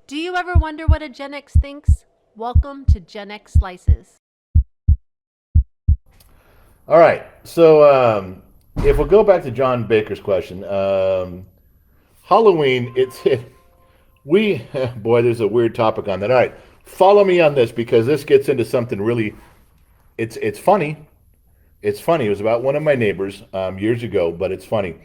Do you ever wonder what a Gen X thinks? Welcome to Gen X Slices. All right. So if we'll go back to John Baker's question, Halloween. We boy, there's a weird topic on that. All right, follow me on this because this gets into something really. It's funny. It's funny. It was about one of my neighbors years ago, but it's funny.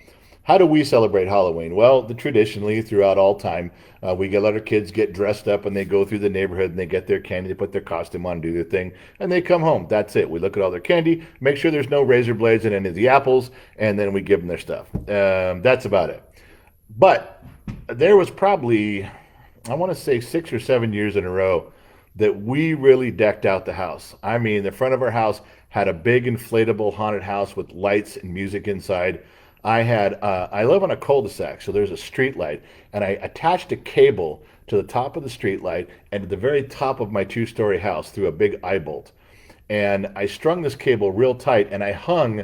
How do we celebrate Halloween? Well, traditionally, throughout all time, we get let our kids get dressed up and they go through the neighborhood and they get their candy, they put their costume on, do their thing, and they come home. That's it. We look at all their candy, make sure there's no razor blades in any of the apples, and then we give them their stuff. That's about it. But there was probably, I want to say 6 or 7 years in a row that we really decked out the house. I mean, the front of our house had a big inflatable haunted house with lights and music inside. I live on a cul-de-sac, so there's a street light, and I attached a cable to the top of the street light and to the very top of my two-story house through a big eye bolt. And I strung this cable real tight, and I hung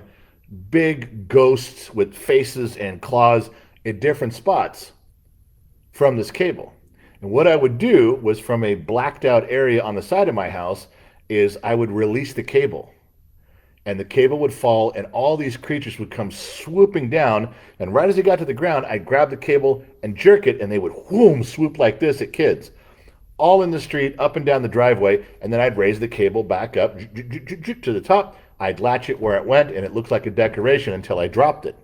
big ghosts with faces and claws at different spots from this cable. And what I would do was from a blacked out area on the side of my house is I would release the cable and the cable would fall and all these creatures would come swooping down and right as they got to the ground I'd grab the cable and jerk it and they would whoom swoop like this at kids all in the street up and down the driveway and then I'd raise the cable back up to the top. I'd latch it where it went and it looked like a decoration until I dropped it.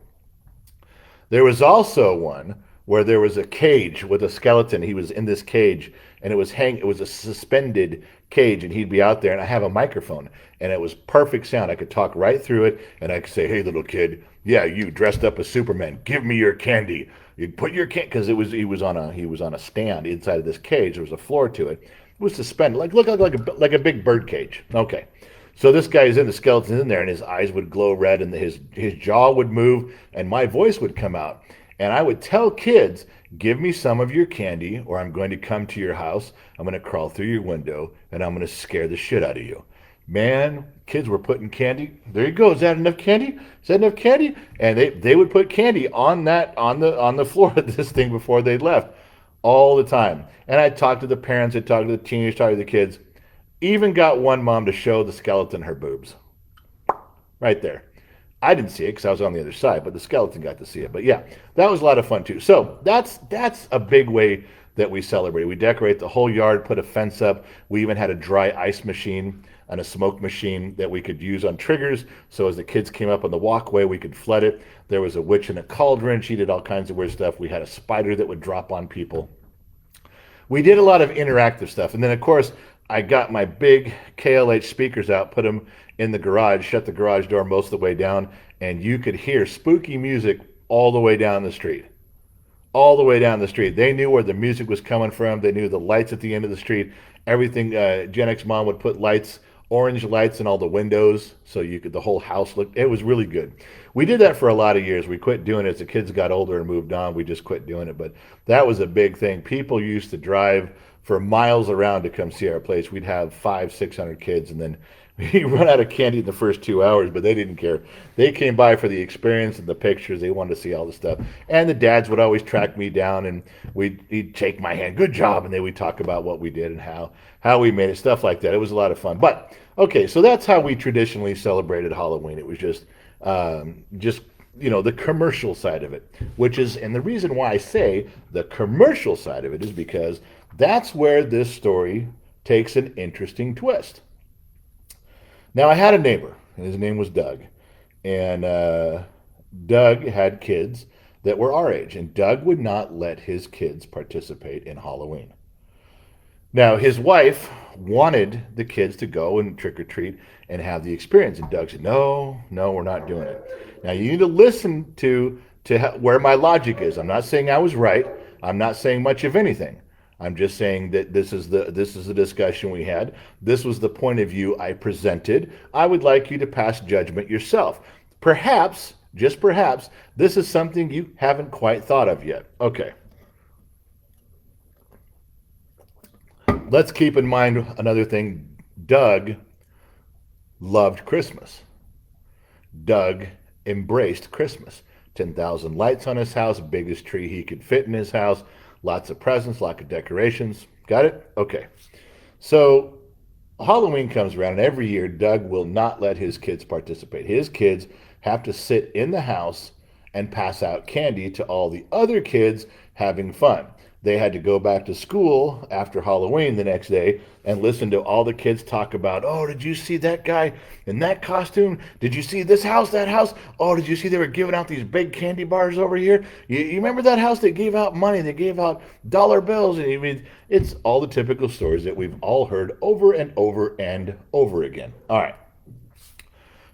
There was also one where there was a cage with a skeleton. He was in this cage and it was a suspended cage and he'd be out there and I have a microphone and it was perfect sound. I could talk right through it and I could say, "Hey little kid, yeah, you dressed up as Superman. Give me your candy. You'd put your candy because he was on a stand inside of this cage. There was a floor to it. It was suspended like a big bird cage. Okay. So this guy is in the skeleton in there, and his eyes would glow red, and his jaw would move, and my voice would come out, and I would tell kids, "Give me some of your candy, or I'm going to come to your house. I'm going to crawl through your window, and I'm going to scare the shit out of you." Man, kids were putting candy. There you go. Is that enough candy? Is that enough candy? And they would put candy on that on the floor of this thing before they left, all the time. And I'd talk to the parents, I'd talk to the teenagers, talk to the kids. Even got one mom to show the skeleton her boobs. Right there. I didn't see it because I was on the other side, but the skeleton got to see it. But yeah, that was a lot of fun too. So that's a big way that we celebrate. We decorate the whole yard, put a fence up. We even had a dry ice machine and a smoke machine that we could use on triggers. So as the kids came up on the walkway, we could flood it. There was a witch in a cauldron. She did all kinds of weird stuff. We had a spider that would drop on people. We did a lot of interactive stuff. And then, of course, I got my big KLH speakers out, put them in the garage, shut the garage door most of the way down, and you could hear spooky music all the way down the street. All the way down the street. They knew where the music was coming from. They knew the lights at the end of the street. Everything, Gen X mom would put lights, orange lights in all the windows so you could, the whole house looked, it was really good. We did that for a lot of years. We quit doing it as the kids got older and moved on. We just quit doing it. But that was a big thing. People used to drive for miles around to come see our place. We'd have 500, 600 kids, and then we run out of candy in the first 2 hours, but they didn't care. They came by for the experience and the pictures. They wanted to see all the stuff. And the dads would always track me down, and he'd shake my hand, "Good job," and then we'd talk about what we did and how we made it, stuff like that. It was a lot of fun. But okay, so that's how we traditionally celebrated Halloween. It was just the commercial side of it, which is, and the reason why I say the commercial side of it is because that's where this story takes an interesting twist. Now, I had a neighbor, and his name was Doug, and Doug had kids that were our age, and Doug would not let his kids participate in Halloween. Now, his wife wanted the kids to go and trick or treat and have the experience, and Doug said, "No, no, we're not doing it." Now, you need to listen to where my logic is. I'm not saying I was right. I'm not saying much of anything. I'm just saying that this is the discussion we had. This was the point of view I presented. I would like you to pass judgment yourself. Perhaps, just perhaps, this is something you haven't quite thought of yet. Okay. Let's keep in mind another thing. Doug loved Christmas. Doug embraced Christmas. 10,000 lights on his house, biggest tree he could fit in his house, lots of presents, lots of decorations. Got it? Okay. So Halloween comes around, and every year Doug will not let his kids participate. His kids have to sit in the house and pass out candy to all the other kids having fun. They had to go back to school after Halloween the next day and listen to all the kids talk about, oh, did you see that guy in that costume? Did you see this house, that house? Oh, did you see they were giving out these big candy bars over here? You remember that house that gave out money? They gave out dollar bills. And I mean, it's all the typical stories that we've all heard over and over and over again. All right.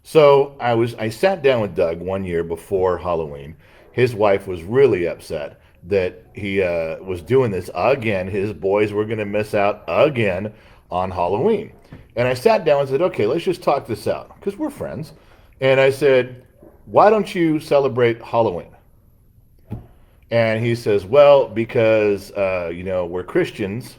So I sat down with Doug one year before Halloween. His wife was really upset that he was doing this again. His boys were going to miss out again on Halloween. And I sat down and said, okay, let's just talk this out because we're friends. And I said, why don't you celebrate Halloween? And he says, well, because, we're Christians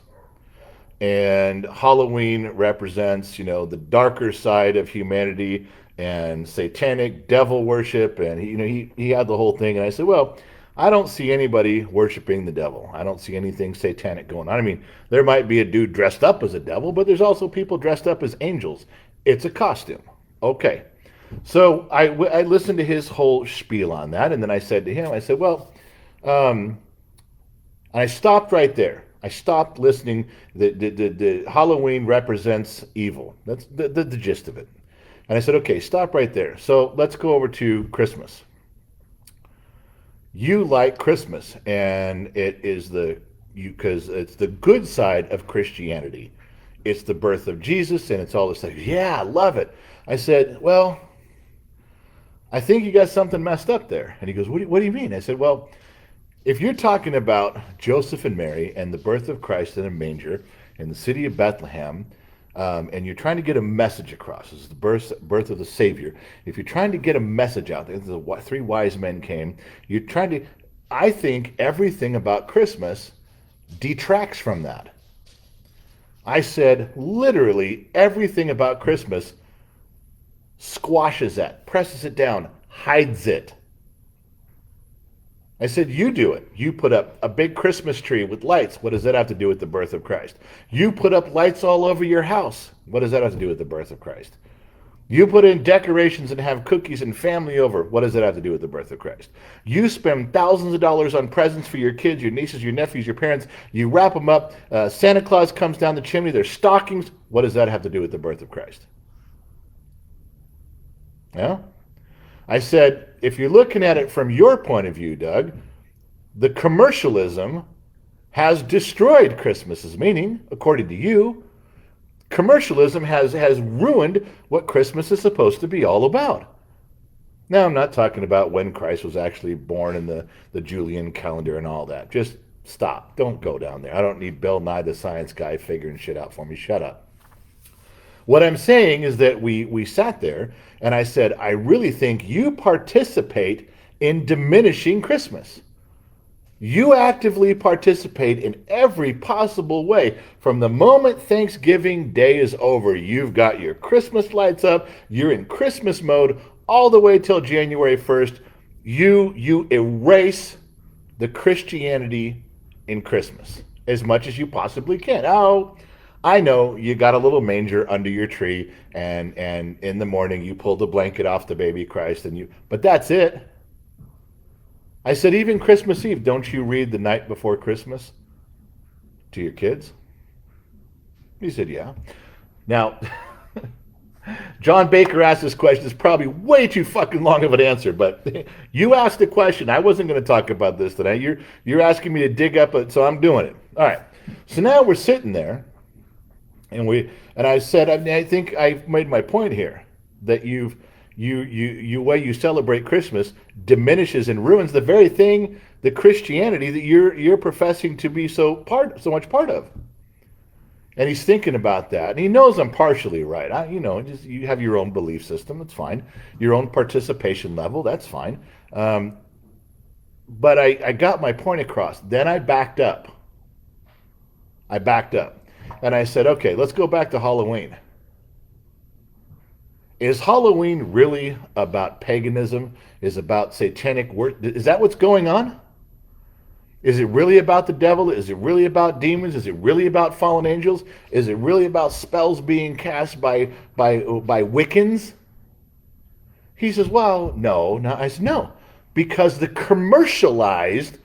and Halloween represents, the darker side of humanity and satanic devil worship, and he had the whole thing. And I said, well, I don't see anybody worshiping the devil. I don't see anything satanic going on. I mean, there might be a dude dressed up as a devil, but there's also people dressed up as angels. It's a costume. Okay. So I listened to his whole spiel on that, and then I said to him, I said, well, I stopped right there. I stopped listening. The Halloween represents evil. That's the gist of it. And I said, okay, stop right there. So let's go over to Christmas. You like Christmas, and it is because it's the good side of Christianity. It's the birth of Jesus, and it's all this stuff. Yeah, I love it. I said, well, I think you got something messed up there. And he goes, what do you mean? I said, well, if you're talking about Joseph and Mary and the birth of Christ in a manger in the city of Bethlehem, and you're trying to get a message across, this is the birth of the Savior. If you're trying to get a message out there, the three wise men came, you're trying to, I think everything about Christmas detracts from that. I said, literally everything about Christmas squashes that, presses it down, hides it. I said, you do it. You put up a big Christmas tree with lights. What does that have to do with the birth of Christ? You put up lights all over your house. What does that have to do with the birth of Christ? You put in decorations and have cookies and family over. What does that have to do with the birth of Christ? You spend thousands of dollars on presents for your kids, your nieces, your nephews, your parents. You wrap them up. Santa Claus comes down the chimney. There's stockings. What does that have to do with the birth of Christ? Yeah? I said, if you're looking at it from your point of view, Doug, the commercialism has destroyed Christmas's meaning, according to you. Commercialism has ruined what Christmas is supposed to be all about. Now, I'm not talking about when Christ was actually born in the Julian calendar and all that. Just stop. Don't go down there. I don't need Bill Nye the Science Guy figuring shit out for me. Shut up. What I'm saying is that we sat there and I said, I really think you participate in diminishing Christmas. You actively participate in every possible way. From the moment Thanksgiving Day is over, you've got your Christmas lights up, you're in Christmas mode all the way till January 1st. You erase the Christianity in Christmas as much as you possibly can. Oh, I know you got a little manger under your tree, and in the morning you pull the blanket off the baby Christ, but that's it. I said, even Christmas Eve, don't you read the night before Christmas to your kids? He said, yeah. Now, John Baker asked this question. It's probably way too fucking long of an answer, but you asked the question. I wasn't going to talk about this tonight. You're asking me to dig up it, so I'm doing it. All right. So now we're sitting there. And I said, I think I've made my point here that you way you celebrate Christmas diminishes and ruins the very thing, the Christianity that you're professing to be so much part of. And he's thinking about that, and he knows I'm partially right. You have your own belief system, that's fine. Your own participation level, that's fine. But I got my point across. Then I backed up. And I said, okay, let's go back to Halloween. Is Halloween really about paganism? Is about satanic work? Is that what's going on? Is it really about the devil? Is it really about demons? Is it really about fallen angels? Is it really about spells being cast by Wiccans? He says, well, no, no. I said, no, because the commercialized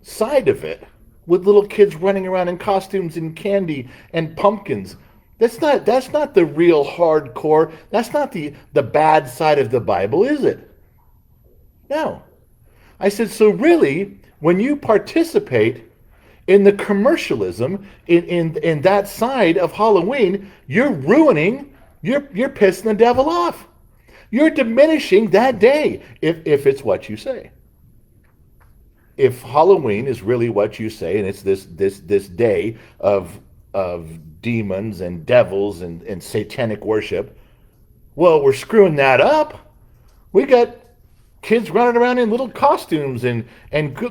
side of it, with little kids running around in costumes and candy and pumpkins, that's not the real hardcore. That's not the bad side of the Bible, is it? No. I said, so really, when you participate in the commercialism in that side of Halloween, you're ruining, you're pissing the devil off. You're diminishing that day if it's what you say. If Halloween is really what you say, and it's this day of demons and devils and satanic worship, well, we're screwing that up. We got kids running around in little costumes and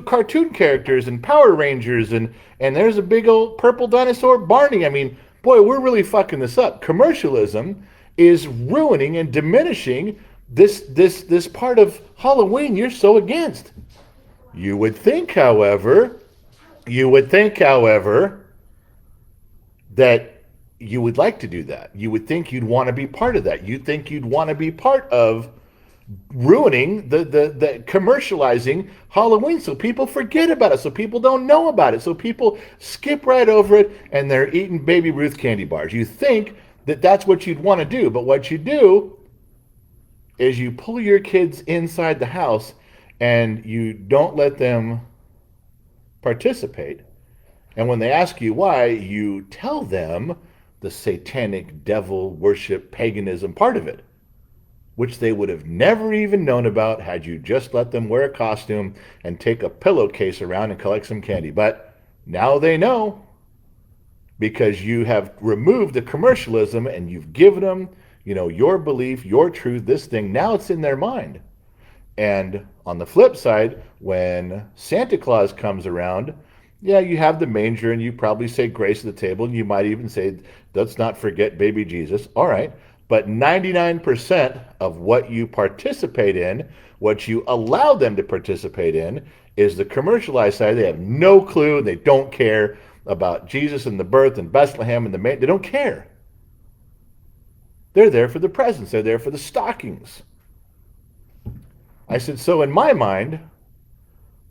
cartoon characters and Power Rangers and there's a big old purple dinosaur Barney. I mean, boy, we're really fucking this up. Commercialism is ruining and diminishing this part of Halloween you're so against. You would think, however, you would think, however, that you would like to do that. You would think you'd want to be part of that. You'd think you'd want to be part of ruining the commercializing Halloween so people forget about it, so people don't know about it, so people skip right over it and they're eating Baby Ruth candy bars. You think that that's what you'd want to do, but what you do is you pull your kids inside the house and you don't let them participate. And when they ask you why, you tell them the satanic devil worship paganism part of it, which they would have never even known about had you just let them wear a costume and take a pillowcase around and collect some candy. But now they know because you have removed the commercialism and you've given them, your belief, your truth, this thing. Now it's in their mind. And on the flip side, when Santa Claus comes around, yeah, you have the manger and you probably say grace at the table and you might even say, let's not forget baby Jesus. All right. But 99% of what you participate in, what you allow them to participate in, is the commercialized side. They have no clue. They don't care about Jesus and the birth and Bethlehem and the manger. They don't care. They're there for the presents. They're there for the stockings. I said, so in my mind,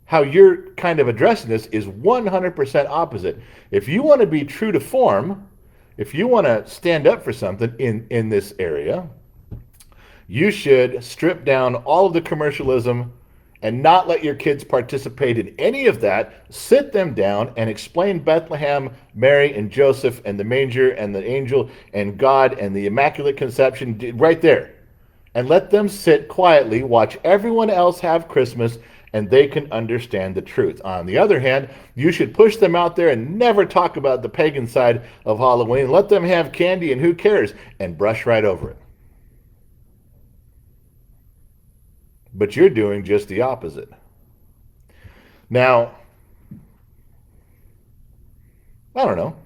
how you're kind of addressing this is 100% opposite. If you want to be true to form, if you want to stand up for something in this area, you should strip down all of the commercialism and not let your kids participate in any of that. Sit them down and explain Bethlehem, Mary and Joseph and the manger and the angel and God and the Immaculate Conception right there. And let them sit quietly, watch everyone else have Christmas, and they can understand the truth. On the other hand, you should push them out there and never talk about the pagan side of Halloween. Let them have candy and who cares, and brush right over it. But you're doing just the opposite. Now, I don't know.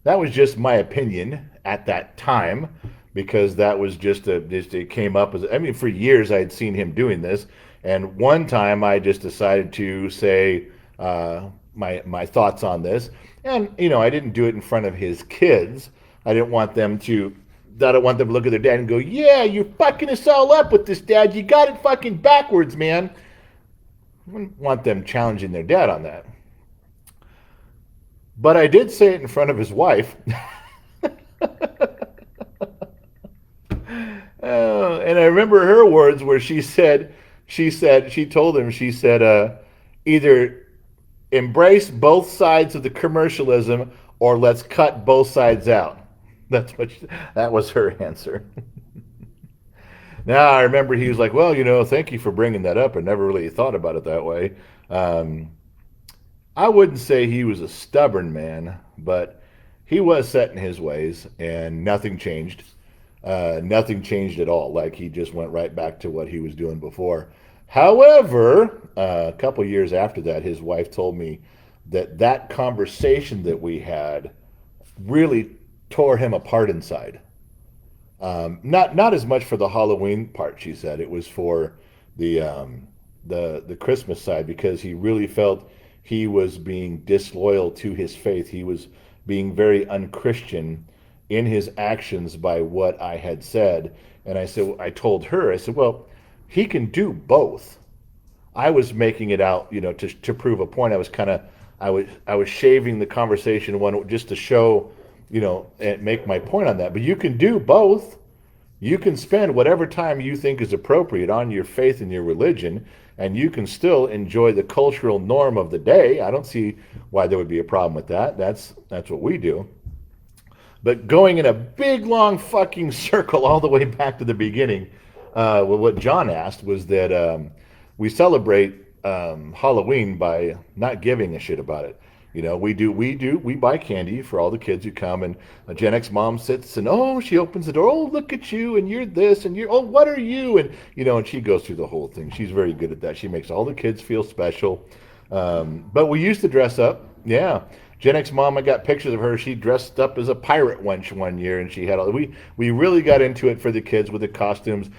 That was just my opinion at that time because that was it came up as, I mean, for years I had seen him doing this. And one time I just decided to say my thoughts on this. And, I didn't do it in front of his kids. I didn't want them to look at their dad and go, yeah, you're fucking us all up with this, Dad. You got it fucking backwards, man. I wouldn't want them challenging their dad on that. But I did say it in front of his wife. And I remember her words where she told him, either embrace both sides of the commercialism or let's cut both sides out. That was her answer. Now I remember he was like, well, thank you for bringing that up. I never really thought about it that way. I wouldn't say he was a stubborn man, but he was set in his ways and nothing changed. Nothing changed at all. Like he just went right back to what he was doing before. However, a couple years after that, his wife told me that conversation that we had really tore him apart inside. Not as much for the Halloween part, she said. It was for the Christmas side because he really felt he was being disloyal to his faith. He was being very unchristian in his actions by what I had said. And I said, I told her, I said, well, he can do both. I was making it out, to prove a point. I was shaving the conversation one just to show, and make my point on that. But you can do both. You can spend whatever time you think is appropriate on your faith and your religion, and you can still enjoy the cultural norm of the day. I don't see why there would be a problem with that. That's what we do. But going in a big long fucking circle all the way back to the beginning, well, what John asked was that we celebrate Halloween by not giving a shit about it. We buy candy for all the kids who come, and a Gen X mom sits and, oh, she opens the door, oh, look at you, and you're this, and oh, what are you? And, and she goes through the whole thing. She's very good at that. She makes all the kids feel special. But we used to dress up. Yeah. Gen X mom, I got pictures of her. She dressed up as a pirate wench one year, and she had all. We really got into it for the kids with the costumes.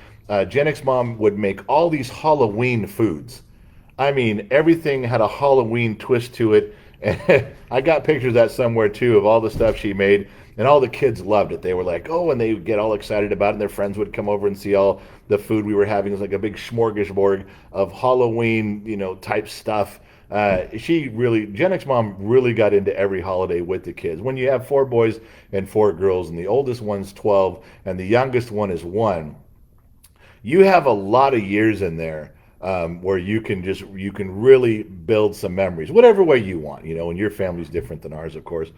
Gen X mom would make all these Halloween foods. I mean, everything had a Halloween twist to it. And I got pictures of that somewhere too, of all the stuff she made, and all the kids loved it. They were like, oh, and they would get all excited about it, and their friends would come over and see all the food we were having. It was like a big smorgasbord of Halloween, type stuff. Gen X mom really got into every holiday with the kids. When you have 4 boys and 4 girls, and the oldest one's 12, and the youngest one is 1, you have a lot of years in there where you can really build some memories, whatever way you want, and your family's different than ours, of course,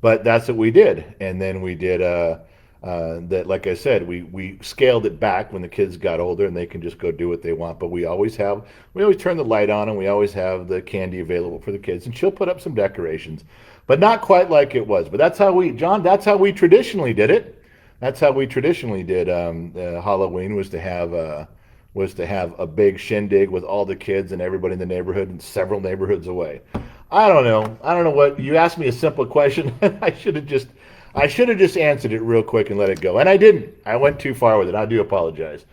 but that's what we did. And then we did that, like I said, we scaled it back when the kids got older and they can just go do what they want. But we always turn the light on, and we always have the candy available for the kids, and she'll put up some decorations, but not quite like it was. But that's how we traditionally did it. That's how we traditionally did Halloween, was to have a big shindig with all the kids and everybody in the neighborhood and several neighborhoods away. I don't know. I don't know what you asked me a simple question. I should have just answered it real quick and let it go. And I didn't. I went too far with it. I do apologize.